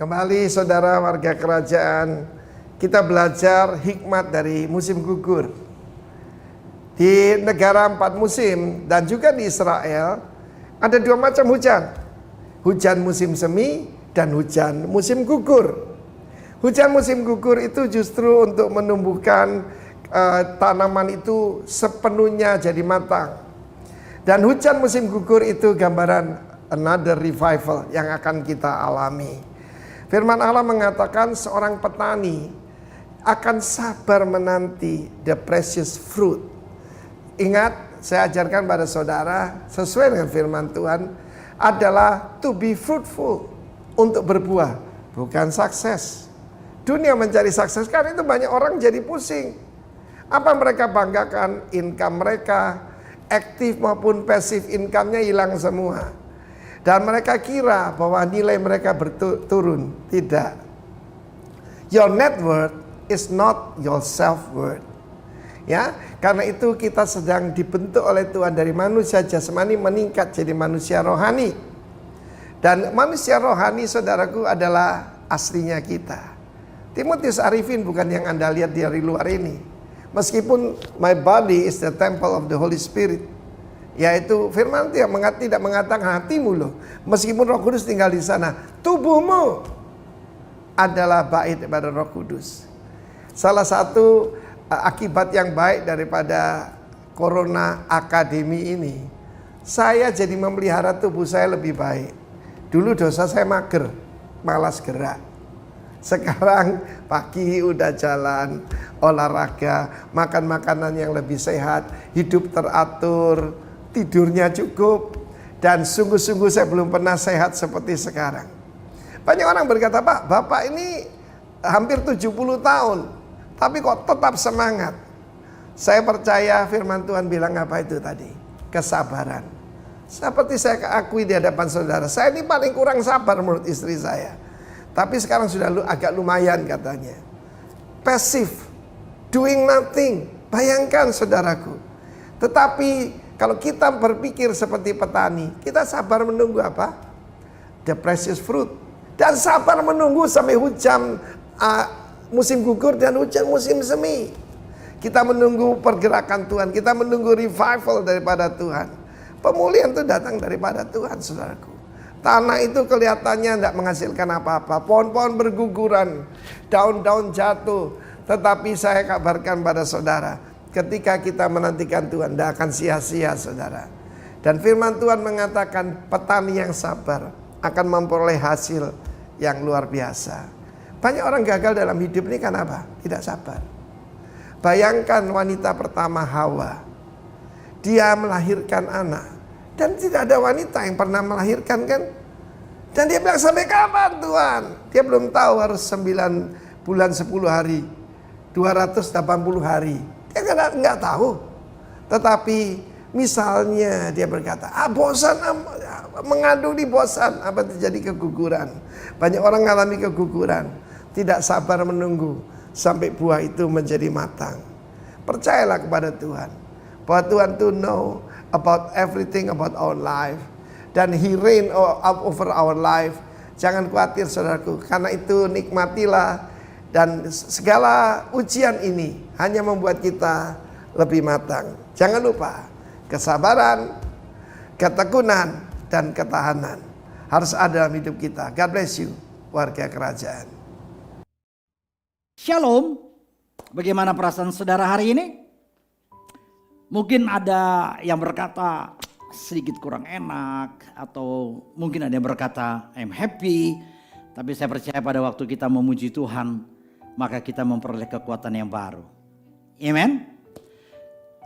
Kembali saudara warga kerajaan, kita belajar hikmat dari musim gugur. Di negara 4 musim dan juga di Israel ada 2 macam hujan. Hujan musim semi dan hujan musim gugur. Hujan musim gugur itu justru untuk menumbuhkan tanaman itu sepenuhnya jadi matang. Dan hujan musim gugur itu gambaran another revival yang akan kita alami. Firman Allah mengatakan seorang petani akan sabar menanti the precious fruit. Ingat, saya ajarkan pada saudara sesuai dengan firman Tuhan adalah to be fruitful, untuk berbuah, bukan sukses. Dunia mencari sukses karena itu banyak orang jadi pusing. Apa mereka banggakan? Income mereka, aktif maupun pasif income-nya hilang semua. Dan mereka kira bahwa nilai mereka turun. Tidak. Your net worth is not your self worth. Ya, karena itu kita sedang dibentuk oleh Tuhan dari manusia jasmani meningkat jadi manusia rohani. Dan manusia rohani saudaraku adalah aslinya kita. Timotius Arifin bukan yang Anda lihat dari luar ini. Meskipun my body is the temple of the Holy Spirit. Yaitu firman Tuhan tidak mengatakan hatimu loh. Meskipun Roh Kudus tinggal di sana, tubuhmu adalah bait daripada Roh Kudus. Salah satu akibat yang baik daripada Corona Academy ini, saya jadi memelihara tubuh saya lebih baik. Dulu dosa saya mager, malas gerak. Sekarang pagi udah jalan, olahraga, makan makanan yang lebih sehat, hidup teratur, tidurnya cukup, dan sungguh-sungguh saya belum pernah sehat seperti sekarang. Banyak orang berkata, Pak, Bapak ini hampir 70 tahun, tapi kok tetap semangat. Saya percaya firman Tuhan bilang apa itu tadi? Kesabaran. Seperti saya akui di hadapan saudara, saya ini paling kurang sabar menurut istri saya. Tapi sekarang sudah agak lumayan katanya. Passive, doing nothing. Bayangkan saudaraku. Tetapi kalau kita berpikir seperti petani, kita sabar menunggu apa? The precious fruit. Dan sabar menunggu sampai hujan musim gugur dan hujan musim semi. Kita menunggu pergerakan Tuhan, kita menunggu revival daripada Tuhan. Pemulihan itu datang daripada Tuhan, saudaraku. Tanah itu kelihatannya tidak menghasilkan apa-apa. Pohon-pohon berguguran, daun-daun jatuh. Tetapi saya kabarkan pada saudara, ketika kita menantikan Tuhan, tidak akan sia-sia saudara. Dan firman Tuhan mengatakan petani yang sabar akan memperoleh hasil yang luar biasa. Banyak orang gagal dalam hidup ini karena apa? Tidak sabar. Bayangkan wanita pertama Hawa. Dia melahirkan anak. Dan tidak ada wanita yang pernah melahirkan kan? Dan dia bilang sampai kapan Tuhan? Dia belum tahu harus 9 bulan 10 hari. 280 hari. Dia nggak tahu. Tetapi misalnya dia berkata, bosan, mengandung di bosan. Apa terjadi keguguran? Banyak orang mengalami keguguran. Tidak sabar menunggu sampai buah itu menjadi matang. Percayalah kepada Tuhan. Bahwa Tuhan to know about everything about our life. Dan He reign over our life. Jangan khawatir saudaraku. Karena itu nikmatilah. Dan segala ujian ini hanya membuat kita lebih matang. Jangan lupa, kesabaran, ketekunan, dan ketahanan harus ada dalam hidup kita. God bless you, warga kerajaan. Shalom. Bagaimana perasaan saudara hari ini? Mungkin ada yang berkata sedikit kurang enak, atau mungkin ada yang berkata I'm happy. Tapi saya percaya pada waktu kita memuji Tuhan, maka kita memperoleh kekuatan yang baru. Amen.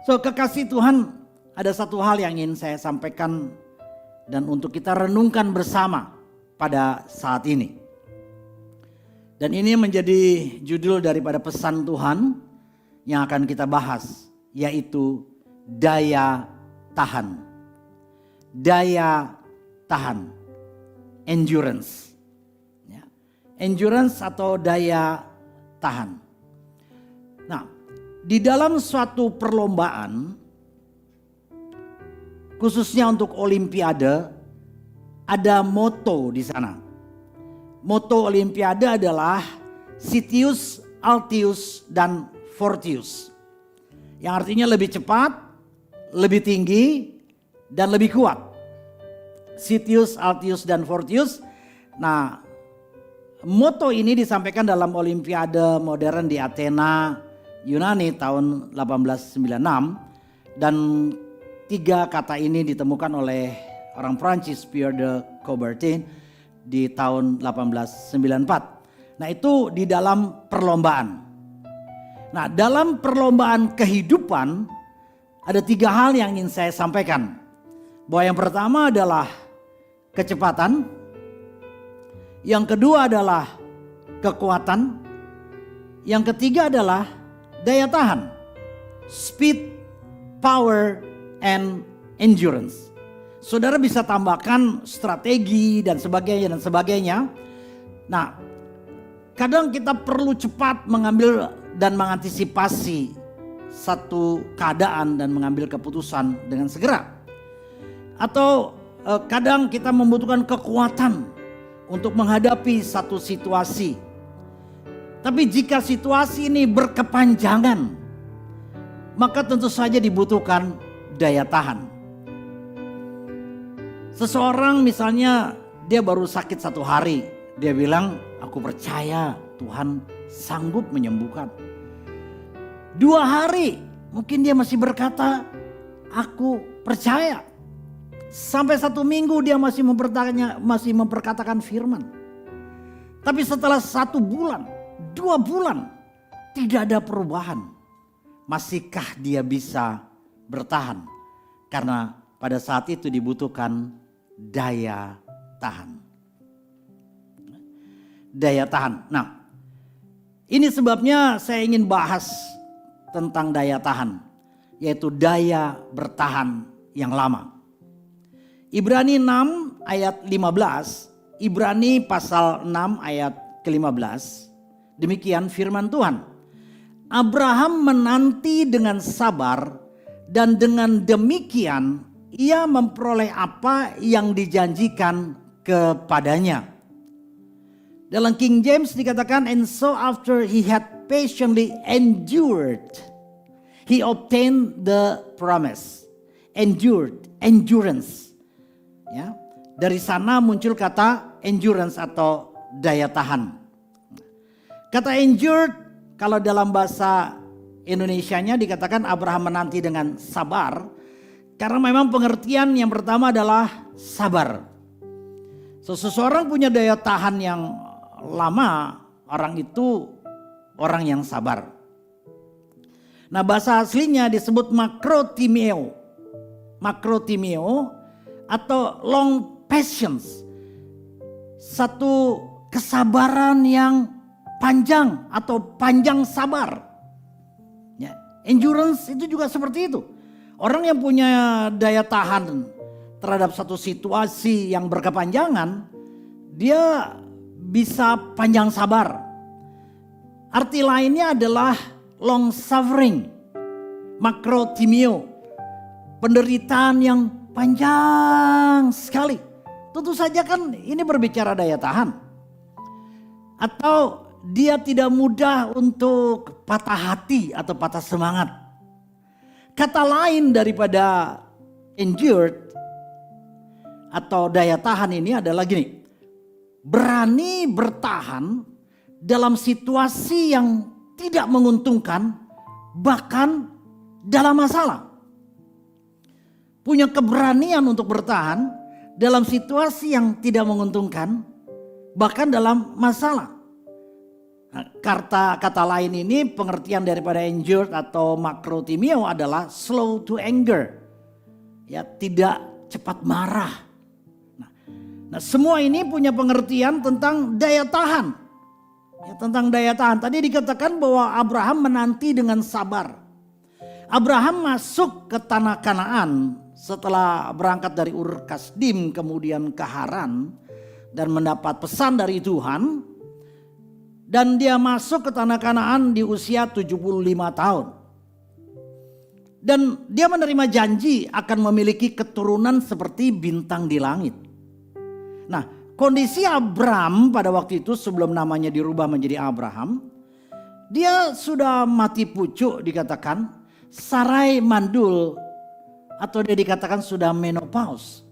So, kekasih Tuhan, ada satu hal yang ingin saya sampaikan dan untuk kita renungkan bersama pada saat ini. Dan ini menjadi judul daripada pesan Tuhan yang akan kita bahas, yaitu daya tahan. Daya tahan. Endurance. Ya. Endurance atau daya tahan. Nah, di dalam suatu perlombaan, khususnya untuk olimpiade, ada moto di sana. moto Olimpiade adalah Citius, Altius, dan Fortius. Yang artinya lebih cepat, lebih tinggi, dan lebih kuat. Citius, Altius, dan Fortius. Nah, moto ini disampaikan dalam Olimpiade modern di Athena, Yunani tahun 1896. Dan 3 kata ini ditemukan oleh orang Prancis Pierre de Coubertin di tahun 1894. Nah, itu di dalam perlombaan. Nah, dalam perlombaan kehidupan ada 3 hal yang ingin saya sampaikan. Bahwa yang pertama adalah kecepatan, yang kedua adalah kekuatan, yang ketiga adalah daya tahan, speed, power, and endurance. Saudara bisa tambahkan strategi dan sebagainya. Nah, kadang kita perlu cepat mengambil dan mengantisipasi satu keadaan dan mengambil keputusan dengan segera. Atau kadang kita membutuhkan kekuatan untuk menghadapi satu situasi. Tapi jika situasi ini berkepanjangan, maka tentu saja dibutuhkan daya tahan. Seseorang misalnya dia baru sakit 1 hari, dia bilang, aku percaya Tuhan sanggup menyembuhkan. 2 hari mungkin dia masih berkata, aku percaya. Sampai 1 minggu dia masih memperkatakan firman. Tapi setelah 1 bulan, 2 bulan, tidak ada perubahan. Masihkah dia bisa bertahan? Karena pada saat itu dibutuhkan daya tahan. Daya tahan. Nah, ini sebabnya saya ingin bahas tentang daya tahan, yaitu daya bertahan yang lama. Ibrani 6 ayat 15, Ibrani pasal 6 ayat ke-15, demikian firman Tuhan. Abraham menanti dengan sabar dan dengan demikian ia memperoleh apa yang dijanjikan kepadanya. Dalam King James dikatakan, and so after he had patiently endured, he obtained the promise. Endurance. Ya, dari sana muncul kata endurance atau daya tahan. Kata endured kalau dalam bahasa Indonesianya dikatakan Abraham menanti dengan sabar, karena memang pengertian yang pertama adalah sabar. Seseorang punya daya tahan yang lama, orang itu orang yang sabar. Nah, bahasa aslinya disebut makrotimeo. Makrotimeo atau long patience. Satu kesabaran yang panjang atau panjang sabar. Ya, endurance itu juga seperti itu. Orang yang punya daya tahan terhadap satu situasi yang berkepanjangan, dia bisa panjang sabar. Arti lainnya adalah long suffering, makrotimeo, penderitaan yang panjang sekali. Tentu saja kan ini berbicara daya tahan. Atau dia tidak mudah untuk patah hati atau patah semangat. Kata lain daripada endured atau daya tahan ini adalah gini. Berani bertahan dalam situasi yang tidak menguntungkan, bahkan dalam masalah. Punya keberanian untuk bertahan dalam situasi yang tidak menguntungkan, bahkan dalam masalah. Nah, kata lain ini pengertian daripada endured atau makrotimeo adalah slow to anger. Ya, tidak cepat marah. Nah, semua ini punya pengertian tentang daya tahan. Ya, tentang daya tahan. Tadi dikatakan bahwa Abraham menanti dengan sabar. Abraham masuk ke tanah Kanaan setelah berangkat dari Ur Kasdim kemudian ke Haran dan mendapat pesan dari Tuhan. Dan dia masuk ke tanah Kanaan di usia 75 tahun. Dan dia menerima janji akan memiliki keturunan seperti bintang di langit. Nah, kondisi Abram pada waktu itu sebelum namanya dirubah menjadi Abraham, dia sudah mati pucuk dikatakan, Sarai mandul atau dia dikatakan sudah menopause.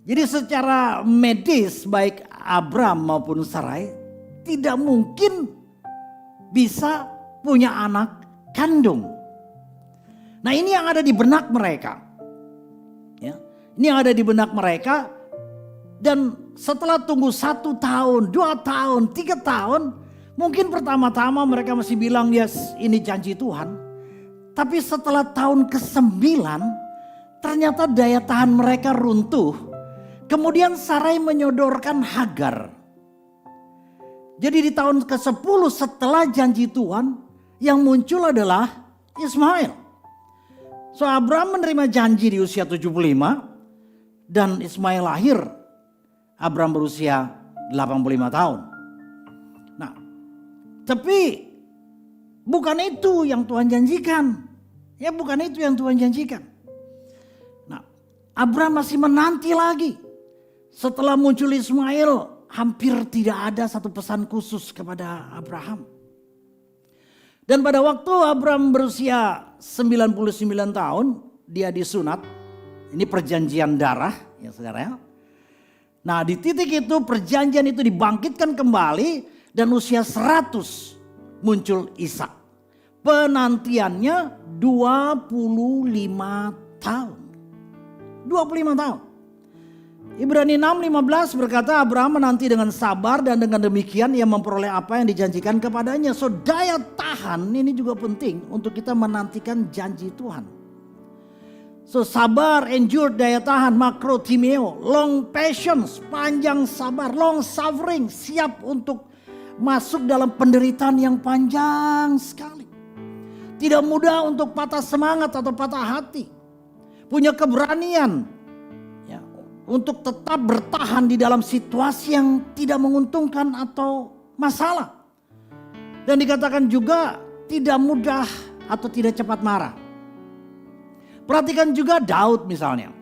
Jadi secara medis baik Abram maupun Sarai tidak mungkin bisa punya anak kandung. Nah ini yang ada di benak mereka. Ya, ini yang ada di benak mereka. Dan setelah tunggu 1 tahun, 2 tahun, 3 tahun. Mungkin pertama-tama mereka masih bilang yes ini janji Tuhan. Tapi setelah tahun ke-9 ternyata daya tahan mereka runtuh. Kemudian Sarai menyodorkan Hagar. Jadi di tahun ke-10 setelah janji Tuhan yang muncul adalah Ismail. So Abraham menerima janji di usia 75 dan Ismail lahir. Abraham berusia 85 tahun. Nah, tapi bukan itu yang Tuhan janjikan. Ya bukan itu yang Tuhan janjikan. Nah, Abraham masih menanti lagi. Setelah muncul Ismail, hampir tidak ada satu pesan khusus kepada Abraham. Dan pada waktu Abraham berusia 99 tahun, dia disunat. Ini perjanjian darah, ya saudara ya. Nah di titik itu perjanjian itu dibangkitkan kembali dan usia 100 muncul Ishak. Penantiannya 25 tahun. 25 tahun. Ibrani 6:15 berkata Abraham menanti dengan sabar dan dengan demikian ia memperoleh apa yang dijanjikan kepadanya. So daya tahan ini juga penting untuk kita menantikan janji Tuhan. So sabar, endure, daya tahan, makrotimeo, long patience, panjang sabar, long suffering, siap untuk masuk dalam penderitaan yang panjang sekali. Tidak mudah untuk patah semangat atau patah hati. Punya keberanian ya, untuk tetap bertahan di dalam situasi yang tidak menguntungkan atau masalah. Dan dikatakan juga tidak mudah atau tidak cepat marah. Perhatikan juga Daud misalnya.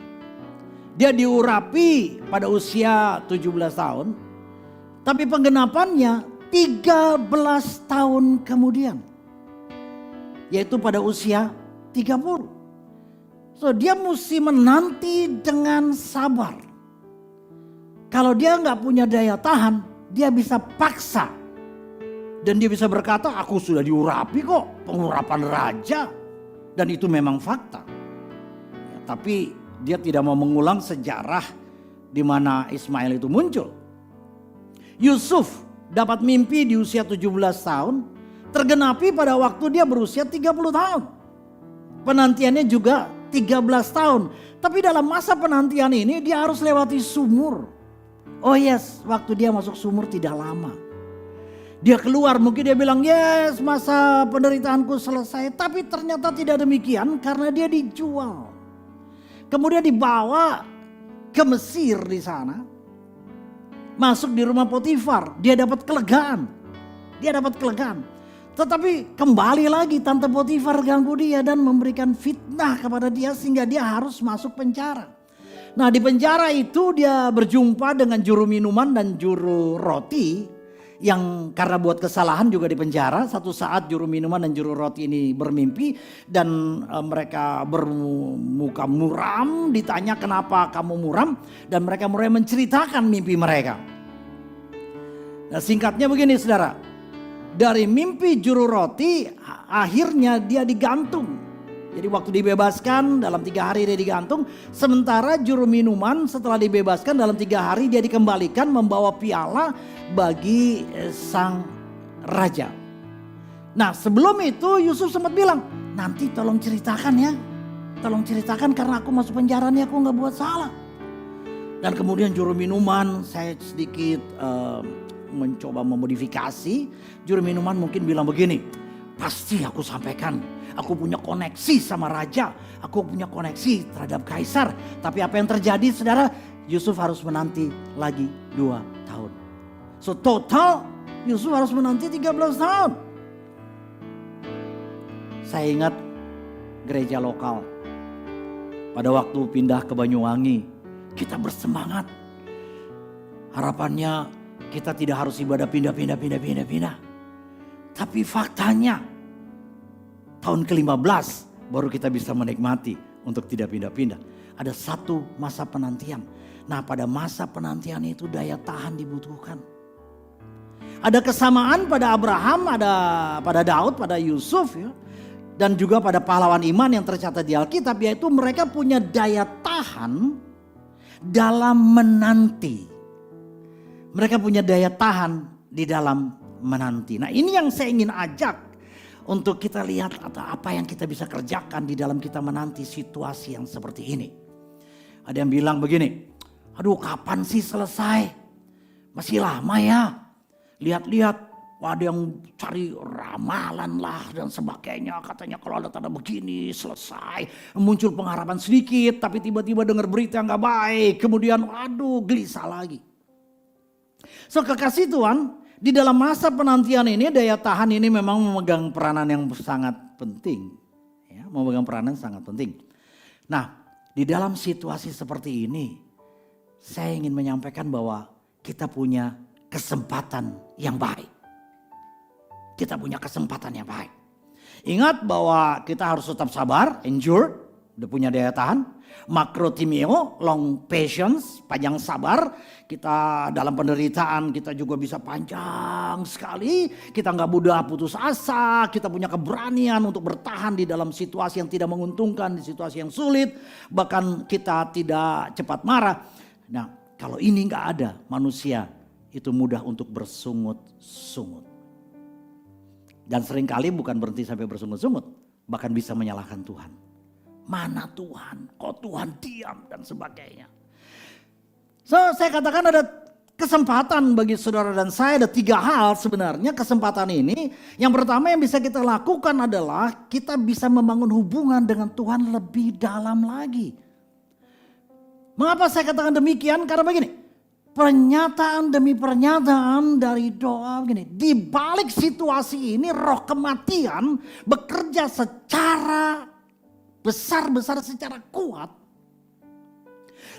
Dia diurapi pada usia 17 tahun. Tapi penggenapannya 13 tahun kemudian. Yaitu pada usia 30. So dia mesti menanti dengan sabar. Kalau dia nggak punya daya tahan, dia bisa paksa. Dan dia bisa berkata, aku sudah diurapi kok, pengurapan raja. Dan itu memang fakta. Tapi dia tidak mau mengulang sejarah di mana Ismail itu muncul. Yusuf dapat mimpi di usia 17 tahun. Tergenapi pada waktu dia berusia 30 tahun. Penantiannya juga 13 tahun. Tapi dalam masa penantian ini dia harus lewati sumur. Oh yes, waktu dia masuk sumur tidak lama. Dia keluar mungkin dia bilang yes masa penderitaanku selesai. Tapi ternyata tidak demikian karena dia dijual. Kemudian dibawa ke Mesir di sana. Masuk di rumah Potifar. Dia dapat kelegaan. Tetapi kembali lagi tante Potifar ganggu dia dan memberikan fitnah kepada dia sehingga dia harus masuk penjara. Nah di penjara itu dia berjumpa dengan juru minuman dan juru roti. Yang karena buat kesalahan juga di penjara. Satu saat juru minuman dan juru roti ini bermimpi. Dan mereka bermuka muram. Ditanya kenapa kamu muram. Dan mereka mulai menceritakan mimpi mereka. Nah singkatnya begini saudara. Dari mimpi juru roti akhirnya dia digantung. Jadi waktu dibebaskan dalam 3 hari dia digantung. Sementara juru minuman setelah dibebaskan dalam 3 hari dia dikembalikan membawa piala bagi sang raja. Nah sebelum itu Yusuf sempat bilang, nanti tolong ceritakan ya. Tolong ceritakan karena aku masuk penjara nih aku gak buat salah. Dan kemudian juru minuman saya sedikit mencoba memodifikasi. Juru minuman mungkin bilang begini, pasti aku sampaikan. Aku punya koneksi sama raja. Aku punya koneksi terhadap kaisar. Tapi apa yang terjadi saudara? Yusuf harus menanti lagi 2 tahun. So total Yusuf harus menanti 13 tahun. Saya ingat gereja lokal. Pada waktu pindah ke Banyuwangi. Kita bersemangat. harapannya kita tidak harus ibadah pindah. Tapi faktanya tahun ke-15 baru kita bisa menikmati untuk tidak pindah-pindah. Ada satu masa penantian. Nah, pada masa penantian itu daya tahan dibutuhkan. Ada kesamaan pada Abraham, ada pada Daud, pada Yusuf ya. Dan juga pada pahlawan iman yang tercatat di Alkitab, yaitu mereka punya daya tahan dalam menanti. Mereka punya daya tahan di dalam menanti. Nah, ini yang saya ingin ajak untuk kita lihat atau apa yang kita bisa kerjakan di dalam kita menanti situasi yang seperti ini. Ada yang bilang begini, aduh kapan sih selesai? Masih lama ya. Lihat-lihat, ada yang cari ramalan lah dan sebagainya. Katanya kalau ada tanda begini selesai. Muncul pengharapan sedikit tapi tiba-tiba dengar berita yang gak baik. Kemudian aduh gelisah lagi. So kekasih Tuhan, di dalam masa penantian ini daya tahan ini memang memegang peranan yang sangat penting. Ya, memegang peranan sangat penting. Nah, di dalam situasi seperti ini, saya ingin menyampaikan bahwa kita punya kesempatan yang baik. Kita punya kesempatan yang baik. Ingat bahwa kita harus tetap sabar, endure, udah punya daya tahan. Makrotimeo, long patience, panjang sabar. Kita dalam penderitaan kita juga bisa panjang sekali. Kita nggak mudah putus asa. Kita punya keberanian untuk bertahan di dalam situasi yang tidak menguntungkan, di situasi yang sulit. Bahkan kita tidak cepat marah. Nah, kalau ini nggak ada, manusia itu mudah untuk bersungut-sungut. Dan seringkali bukan berhenti sampai bersungut-sungut, bahkan bisa menyalahkan Tuhan. Mana Tuhan? Kok Tuhan diam dan sebagainya. So, saya katakan ada kesempatan bagi saudara dan saya, ada 3 hal sebenarnya kesempatan ini. Yang pertama yang bisa kita lakukan adalah kita bisa membangun hubungan dengan Tuhan lebih dalam lagi. Mengapa saya katakan demikian? Karena begini, pernyataan demi pernyataan dari doa begini. Di balik situasi ini roh kematian bekerja secara besar-besar, secara kuat.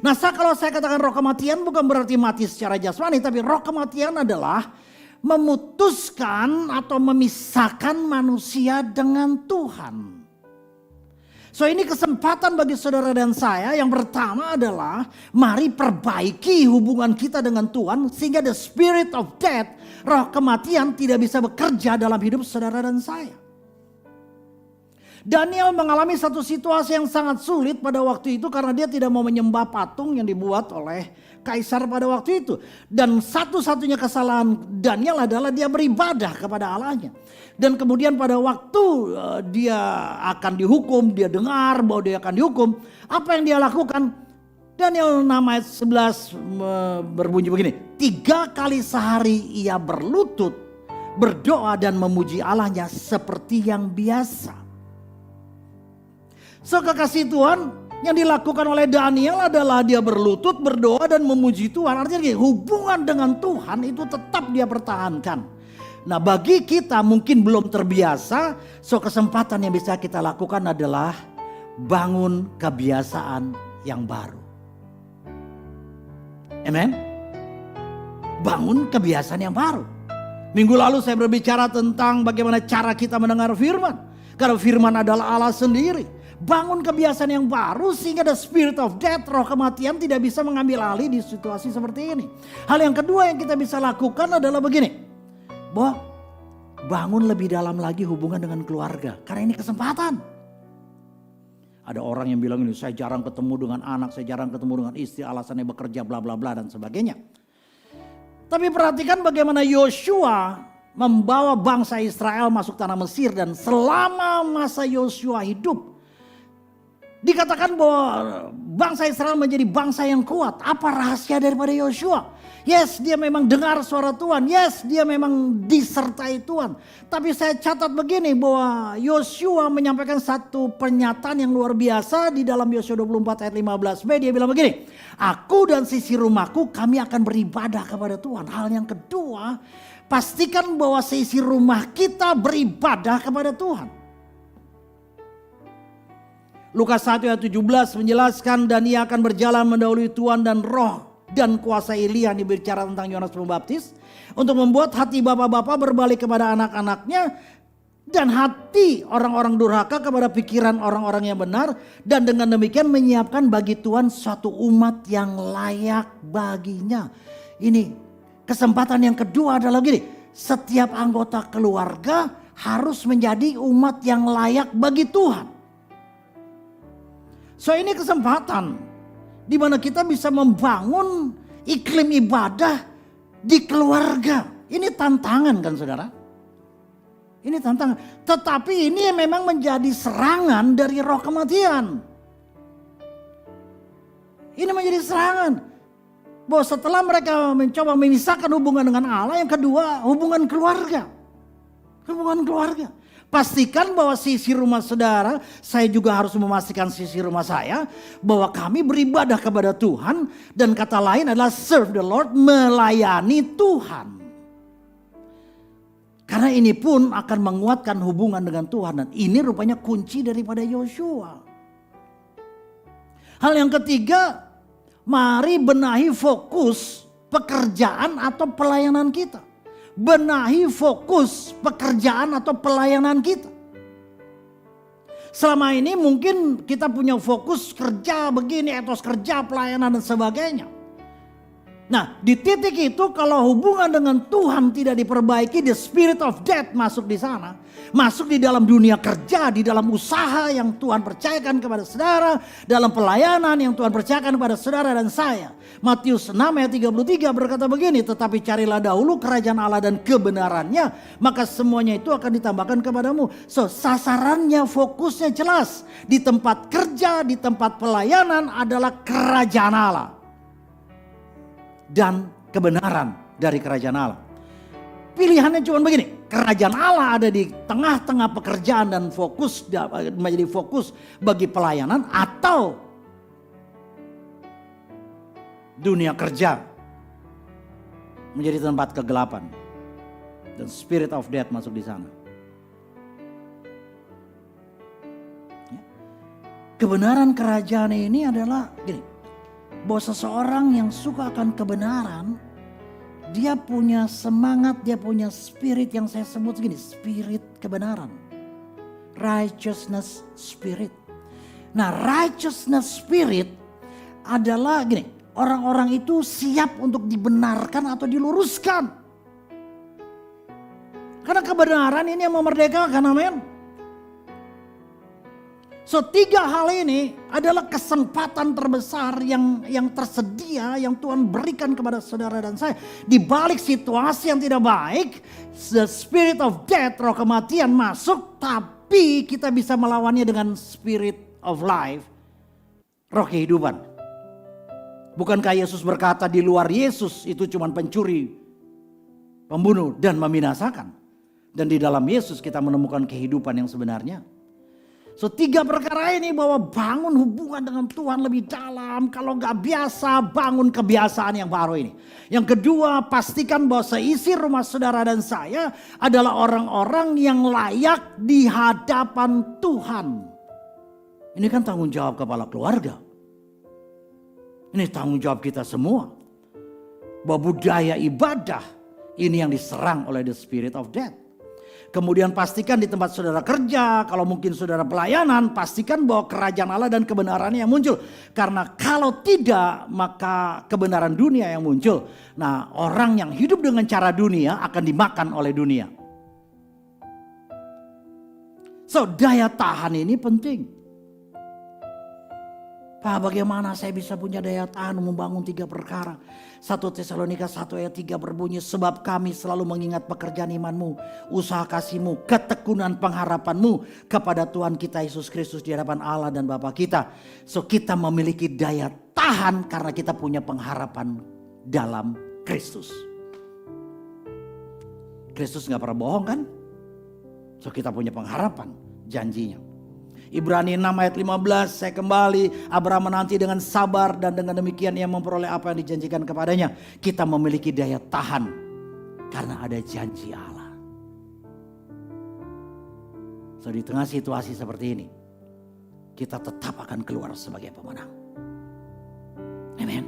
Nah, kalau saya katakan roh kematian bukan berarti mati secara jasmani, tapi roh kematian adalah memutuskan atau memisahkan manusia dengan Tuhan. So ini kesempatan bagi saudara dan saya. Yang pertama adalah mari perbaiki hubungan kita dengan Tuhan sehingga the spirit of death, roh kematian tidak bisa bekerja dalam hidup saudara dan saya. Daniel mengalami satu situasi yang sangat sulit pada waktu itu karena dia tidak mau menyembah patung yang dibuat oleh kaisar pada waktu itu. Dan satu-satunya kesalahan Daniel adalah dia beribadah kepada Allahnya. Dan kemudian pada waktu dia akan dihukum, dia dengar bahwa dia akan dihukum. Apa yang dia lakukan? Daniel 6 ayat 11 berbunyi begini. 3 kali sehari ia berlutut, berdoa dan memuji Allahnya seperti yang biasa. So kekasih Tuhan, yang dilakukan oleh Daniel adalah dia berlutut, berdoa dan memuji Tuhan. Artinya hubungan dengan Tuhan itu tetap dia pertahankan. Nah, bagi kita mungkin belum terbiasa, so kesempatan yang bisa kita lakukan adalah bangun kebiasaan yang baru. Amen. Bangun kebiasaan yang baru. Minggu lalu saya berbicara tentang bagaimana cara kita mendengar firman. Karena firman adalah Allah sendiri. Bangun kebiasaan yang baru sehingga the spirit of death, roh kematian tidak bisa mengambil alih di situasi seperti ini. Hal yang kedua yang kita bisa lakukan adalah begini. Bahwa bangun lebih dalam lagi hubungan dengan keluarga. Karena ini kesempatan. Ada orang yang bilang ini, saya jarang ketemu dengan anak, saya jarang ketemu dengan istri, alasannya bekerja bla bla bla dan sebagainya. Tapi perhatikan bagaimana Yosua membawa bangsa Israel masuk tanah Mesir dan selama masa Yosua hidup, dikatakan bahwa bangsa Israel menjadi bangsa yang kuat. Apa rahasia daripada Yosua? Yes, dia memang dengar suara Tuhan. Yes, dia memang disertai Tuhan. Tapi saya catat begini bahwa Yosua menyampaikan satu pernyataan yang luar biasa di dalam Yosua 24 ayat 15b. Dia bilang begini, aku dan sisi rumahku kami akan beribadah kepada Tuhan. Hal yang kedua, pastikan bahwa sisi rumah kita beribadah kepada Tuhan. Lukas 1 ayat 17 menjelaskan dan ia akan berjalan mendahului Tuhan dan roh dan kuasa Elia yang berbicara tentang Yohanes Pembaptis. Untuk membuat hati bapak-bapak berbalik kepada anak-anaknya. Dan hati orang-orang durhaka kepada pikiran orang-orang yang benar. Dan dengan demikian menyiapkan bagi Tuhan suatu umat yang layak baginya. Ini kesempatan yang kedua adalah gini. Setiap anggota keluarga harus menjadi umat yang layak bagi Tuhan. So ini kesempatan di mana kita bisa membangun iklim ibadah di keluarga. Ini tantangan kan saudara? Ini tantangan. Tetapi ini memang menjadi serangan dari roh kematian. Ini menjadi serangan. Bahwa setelah mereka mencoba memisahkan hubungan dengan Allah, yang kedua hubungan keluarga. Hubungan keluarga. Pastikan bahwa sisi rumah saudara, saya juga harus memastikan sisi rumah saya, bahwa kami beribadah kepada Tuhan, dan kata lain adalah serve the Lord, melayani Tuhan. Karena ini pun akan menguatkan hubungan dengan Tuhan, dan ini rupanya kunci daripada Yosua. Hal yang ketiga, mari benahi fokus pekerjaan atau pelayanan kita. Benahi fokus pekerjaan atau pelayanan kita. Selama ini mungkin kita punya fokus kerja begini, etos kerja, pelayanan dan sebagainya. Nah, di titik itu kalau hubungan dengan Tuhan tidak diperbaiki, the spirit of death masuk di sana. Masuk di dalam dunia kerja, di dalam usaha yang Tuhan percayakan kepada saudara, dalam pelayanan yang Tuhan percayakan kepada saudara dan saya. Matius 6 ayat 33 berkata begini, tetapi carilah dahulu kerajaan Allah dan kebenarannya, maka semuanya itu akan ditambahkan kepadamu. So, sasarannya, fokusnya jelas. Di tempat kerja, di tempat pelayanan adalah kerajaan Allah. Dan kebenaran dari kerajaan Allah. Pilihannya cuma begini, kerajaan Allah ada di tengah-tengah pekerjaan dan fokus menjadi fokus bagi pelayanan, atau dunia kerja menjadi tempat kegelapan dan spirit of death masuk di sana. Kebenaran kerajaan ini adalah gini, bahwa seseorang yang suka akan kebenaran, dia punya semangat, dia punya spirit yang saya sebut gini, spirit kebenaran. Righteousness spirit. Nah, righteousness spirit adalah gini, orang-orang itu siap untuk dibenarkan atau diluruskan. Karena kebenaran ini yang memerdekakan, amin. So, 3 hal ini adalah kesempatan terbesar yang tersedia, yang Tuhan berikan kepada saudara dan saya. Di balik situasi yang tidak baik, the spirit of death, roh kematian masuk, tapi kita bisa melawannya dengan spirit of life, roh kehidupan. Bukankah Yesus berkata di luar Yesus itu cuma pencuri, pembunuh dan membinasakan. Dan di dalam Yesus kita menemukan kehidupan yang sebenarnya. So, 3 perkara ini, bahwa bangun hubungan dengan Tuhan lebih dalam. Kalau gak biasa, bangun kebiasaan yang baru ini. Yang kedua, pastikan bahwa seisi rumah saudara dan saya adalah orang-orang yang layak di hadapan Tuhan. Ini kan tanggung jawab kepala keluarga. Ini tanggung jawab kita semua. Bahwa budaya ibadah ini yang diserang oleh the spirit of death. Kemudian pastikan di tempat saudara kerja, kalau mungkin saudara pelayanan, pastikan bahwa kerajaan Allah dan kebenarannya yang muncul. Karena kalau tidak, maka kebenaran dunia yang muncul. Nah, orang yang hidup dengan cara dunia akan dimakan oleh dunia. So, daya tahan ini penting. Pak, bagaimana saya bisa punya daya tahan membangun 3 perkara. 1 Tesalonika 1 ayat 3 berbunyi, sebab kami selalu mengingat pekerjaan imanmu, usaha kasihmu, ketekunan pengharapanmu kepada Tuhan kita Yesus Kristus di hadapan Allah dan Bapa kita. So, kita memiliki daya tahan karena kita punya pengharapan dalam Kristus. Kristus gak pernah bohong kan? So, kita punya pengharapan janjinya. Ibrani 6 ayat 15, saya kembali, Abraham menanti dengan sabar dan dengan demikian ia memperoleh apa yang dijanjikan kepadanya. Kita memiliki daya tahan karena ada janji Allah. So, di tengah situasi seperti ini, kita tetap akan keluar sebagai pemenang. Amen.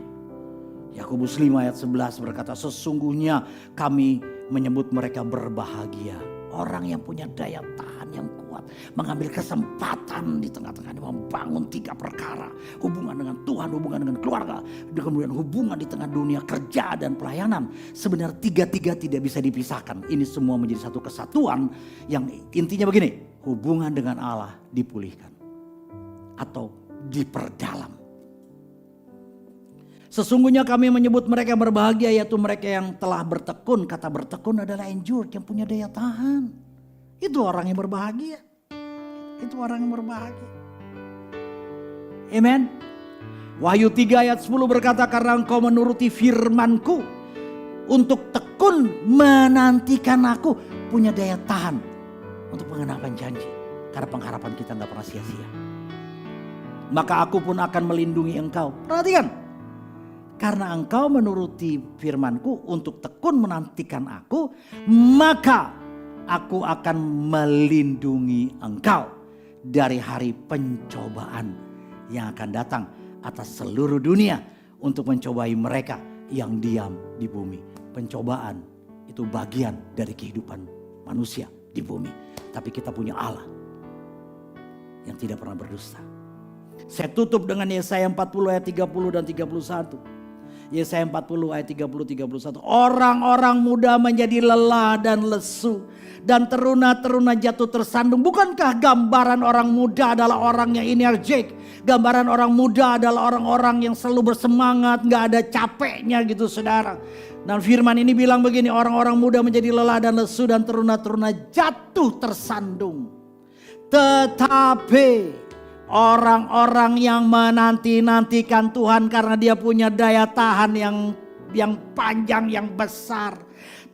Yakobus 5 ayat 11 berkata, sesungguhnya kami menyebut mereka berbahagia. Orang yang punya daya tahan yang kuat, mengambil kesempatan di tengah-tengah membangun 3 perkara. Hubungan dengan Tuhan, hubungan dengan keluarga, kemudian hubungan di tengah dunia kerja dan pelayanan. Sebenarnya 3-3 tidak bisa dipisahkan. Ini semua menjadi satu kesatuan yang intinya begini, hubungan dengan Allah dipulihkan atau diperdalam. Sesungguhnya kami menyebut mereka berbahagia, yaitu mereka yang telah bertekun. Kata bertekun adalah endure, yang punya daya tahan. Itu orang yang berbahagia. Itu orang yang berbahagia. Amen. Wahyu 3 ayat 10 berkata, karena engkau menuruti firmanku untuk tekun menantikan aku, punya daya tahan untuk mengenakan janji. Karena pengharapan kita gak pernah sia-sia. Maka aku pun akan melindungi engkau. Perhatikan. Karena engkau menuruti firmanku untuk tekun menantikan aku, maka aku akan melindungi engkau dari hari pencobaan yang akan datang atas seluruh dunia untuk mencobai mereka yang diam di bumi. Pencobaan itu bagian dari kehidupan manusia di bumi. Tapi kita punya Allah yang tidak pernah berdusta. Saya tutup dengan Yesaya 40 ayat 30 dan 31. Yesaya 40 ayat 30-31. Orang-orang muda menjadi lelah dan lesu, dan teruna-teruna jatuh tersandung. Bukankah gambaran orang muda adalah orang yang energik? Gambaran orang muda adalah orang-orang yang selalu bersemangat, gak ada capeknya gitu saudara. Dan firman ini bilang begini, orang-orang muda menjadi lelah dan lesu, dan teruna-teruna jatuh tersandung. Tetapi orang-orang yang menanti-nantikan Tuhan karena dia punya daya tahan yang panjang, yang besar.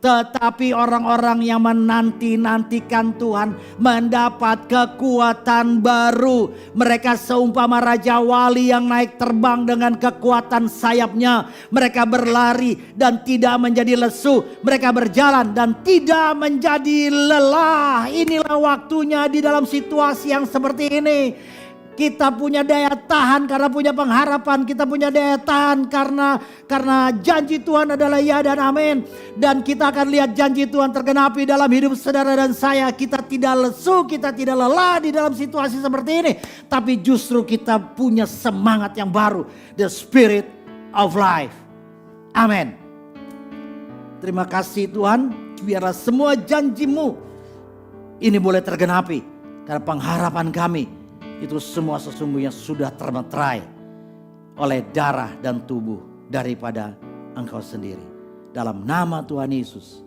Tetapi orang-orang yang menanti-nantikan Tuhan mendapat kekuatan baru. Mereka seumpama raja wali yang naik terbang dengan kekuatan sayapnya. Mereka berlari dan tidak menjadi lesu. Mereka berjalan dan tidak menjadi lelah. Inilah waktunya di dalam situasi yang seperti ini. Kita punya daya tahan karena punya pengharapan. Kita punya daya tahan karena janji Tuhan adalah ya dan amin. Dan kita akan lihat janji Tuhan tergenapi dalam hidup saudara dan saya. Kita tidak lesu, kita tidak lelah di dalam situasi seperti ini. Tapi justru kita punya semangat yang baru. The Spirit of Life. Amin. Terima kasih Tuhan. Biarlah semua janjimu ini boleh tergenapi. Karena pengharapan kami itu semua sesungguhnya sudah termeterai oleh darah dan tubuh daripada Engkau sendiri. Dalam nama Tuhan Yesus.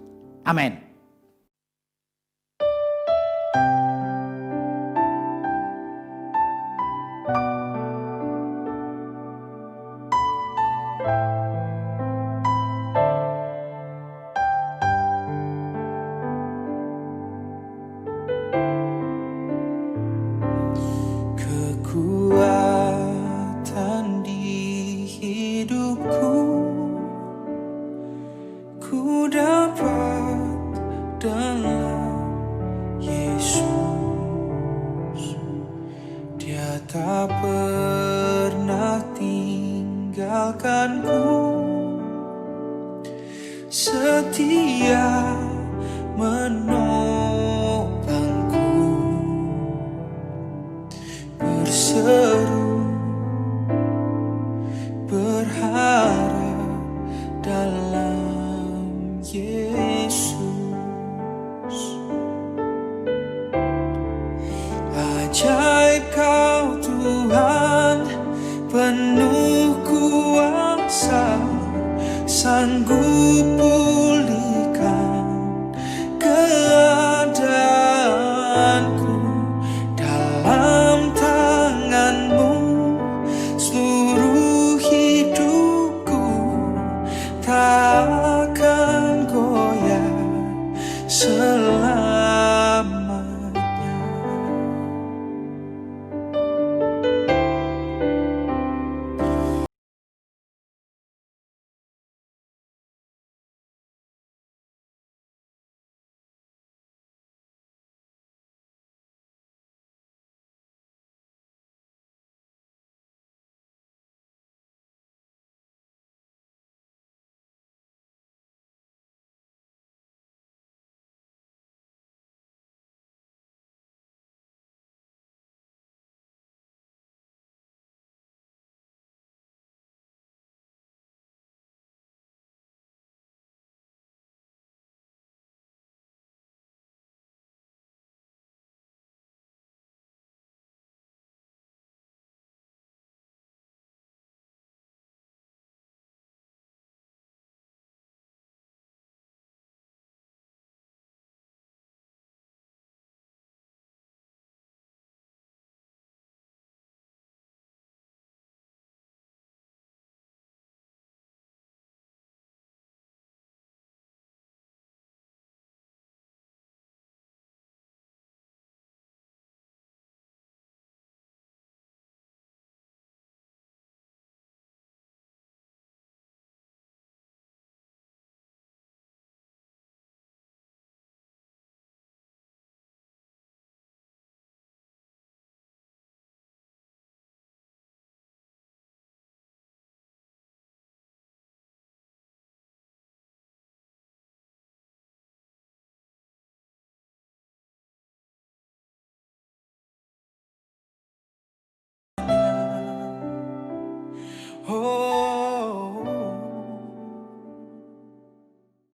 Amin. Tak